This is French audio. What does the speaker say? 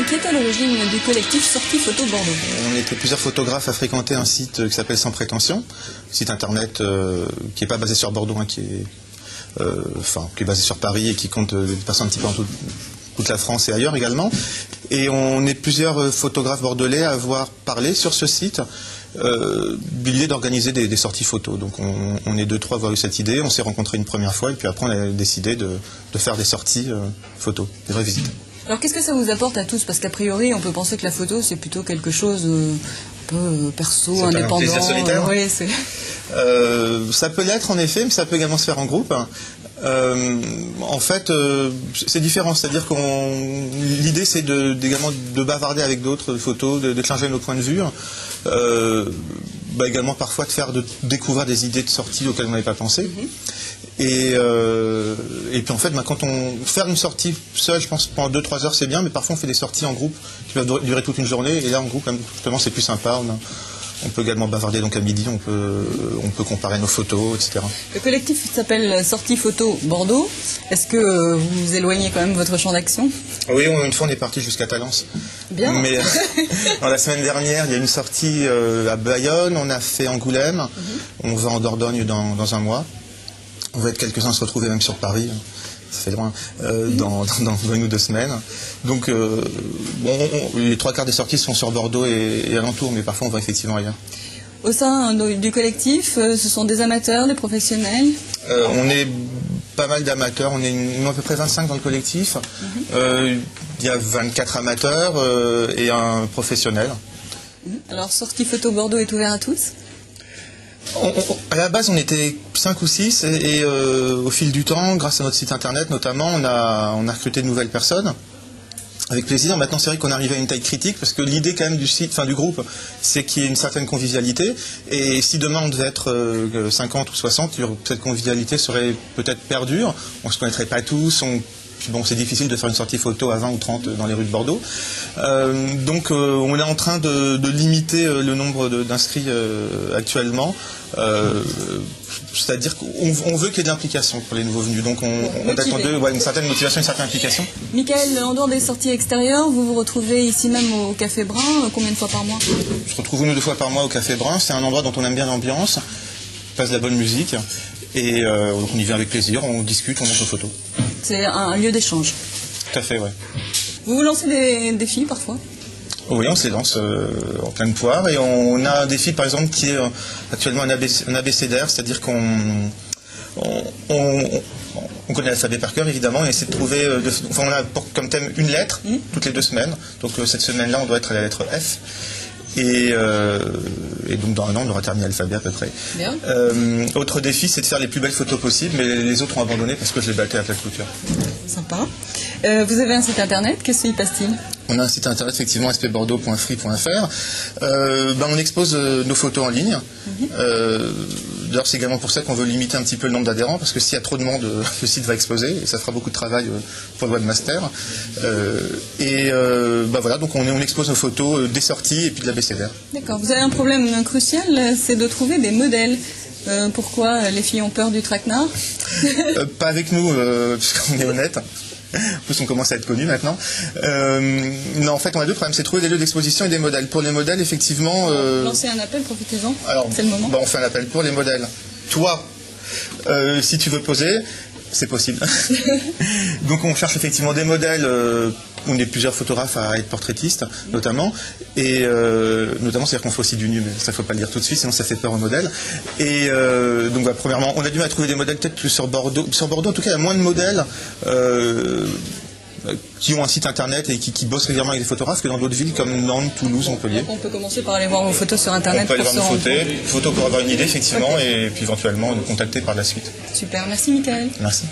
qui est à l'origine du collectif Sortie Photo Bordeaux? On était plusieurs photographes à fréquenter un site qui s'appelle Sans Prétention, site internet qui n'est pas basé sur Bordeaux, hein, qui est basé sur Paris et qui compte des personnes un petit peu en toute la France et ailleurs également. Et on est plusieurs photographes bordelais à avoir parlé sur ce site l'idée d'organiser des sorties photos. Donc on est deux, trois à avoir eu cette idée, on s'est rencontrés une première fois et puis après on a décidé de faire des sorties photos, des vraies visites. Alors qu'est-ce que ça vous apporte à tous? Parce qu'a priori on peut penser que la photo c'est plutôt quelque chose un peu perso, indépendant. C'est un plaisir solitaire. Oui, ça peut l'être en effet, mais ça peut également se faire en groupe. En fait, c'est différent, c'est-à-dire l'idée c'est également de bavarder avec d'autres photos, de changer nos points de vue, également parfois de découvrir des idées de sortie auxquelles on n'avait pas pensé. Et puis en fait, quand faire une sortie seule, je pense pendant 2-3 heures c'est bien, mais parfois on fait des sorties en groupe qui peuvent durer toute une journée, et là en groupe justement c'est plus sympa. On peut également bavarder, donc à midi, on peut comparer nos photos, etc. Le collectif s'appelle Sortie Photo Bordeaux. Est-ce que vous éloignez quand même votre champ d'action? Oui, une fois on est parti jusqu'à Talence. Bien. Mais dans la semaine dernière, il y a une sortie à Bayonne, on a fait Angoulême, on va en Dordogne dans un mois. On va être quelques-uns à se retrouver même sur Paris. Ça fait loin, dans 1 ou 2 semaines. Donc, les 3/4 des sorties sont sur Bordeaux et alentours, mais parfois on va effectivement ailleurs. Au sein du collectif, ce sont des amateurs, des professionnels? On est pas mal d'amateurs, on est à peu près 25 dans le collectif. Il y a 24 amateurs et un professionnel. Alors, Sortie Photo Bordeaux est ouvert à tous? À la base, on était 5 ou 6 et au fil du temps, grâce à notre site internet notamment, on a recruté de nouvelles personnes. Avec plaisir. Maintenant, c'est vrai qu'on arrive à une taille critique parce que l'idée quand même du groupe, c'est qu'il y ait une certaine convivialité. Et si demain on devait être 50 ou 60, cette convivialité serait peut-être perdue. On ne se connaîtrait pas tous. Puis bon, c'est difficile de faire une sortie photo à 20 ou 30 dans les rues de Bordeaux. Donc on est en train de limiter le nombre d'inscrits actuellement. C'est-à-dire qu'on veut qu'il y ait de l'implication pour les nouveaux venus. Donc on attend une certaine motivation, une certaine implication. Michael, en dehors des sorties extérieures, vous vous retrouvez ici même au Café Brun, combien de fois par mois? Je retrouve 1 ou 2 fois par mois au Café Brun. C'est un endroit dont on aime bien l'ambiance, on passe de la bonne musique. Et donc on y vient avec plaisir, on discute, on monte aux photos. C'est un lieu d'échange. Tout à fait, ouais. Vous vous lancez des défis parfois? Oui, on se les lance en pleine poire. Et on a un défi par exemple qui est actuellement un abécédaire, c'est-à-dire qu'on connaît l'alphabet par cœur évidemment, et essaie de trouver, on a comme thème une lettre toutes les 2 semaines. Donc cette semaine-là on doit être à la lettre F. Et donc dans 1 an, on aura terminé l'alphabet à peu près. Bien. Autre défi, c'est de faire les plus belles photos possibles, mais les autres ont abandonné parce que je les battais à plat de clôture. Sympa. Vous avez un site internet, qu'est-ce qui y passe-t-il? On a un site internet effectivement spbordeaux.free.fr. On expose nos photos en ligne. D'ailleurs, c'est également pour ça qu'on veut limiter un petit peu le nombre d'adhérents, parce que s'il y a trop de monde, le site va exploser et ça fera beaucoup de travail pour le webmaster. Voilà, donc on expose nos photos des sorties et puis de l'abécédaire. D'accord. Vous avez un problème crucial, c'est de trouver des modèles. Pourquoi les filles ont peur du traquenard? Pas avec nous, puisqu'on est honnête. En plus, on commence à être connus maintenant. Non, en fait, on a 2 problèmes. C'est trouver des lieux d'exposition et des modèles. Pour les modèles, effectivement... Lancez un appel, profitez-en. Alors, c'est le moment. On fait un appel pour les modèles. Toi, si tu veux poser, c'est possible. Donc, on cherche effectivement des modèles. On est plusieurs photographes à être portraitistes, notamment. Et notamment, c'est-à-dire qu'on fait aussi du nu, mais ça, il ne faut pas le dire tout de suite, sinon ça fait peur aux modèles. Et donc, premièrement, on a du mal à trouver des modèles peut-être plus sur Bordeaux. Sur Bordeaux, en tout cas, il y a moins de modèles qui ont un site internet et qui bossent régulièrement avec des photographes que dans d'autres villes comme Nantes, Toulouse, Montpellier. On peut commencer par aller voir vos photos sur internet. On peut aller voir nos photos pour avoir une idée, effectivement, et puis éventuellement nous contacter par la suite. Super, merci Michael. Merci.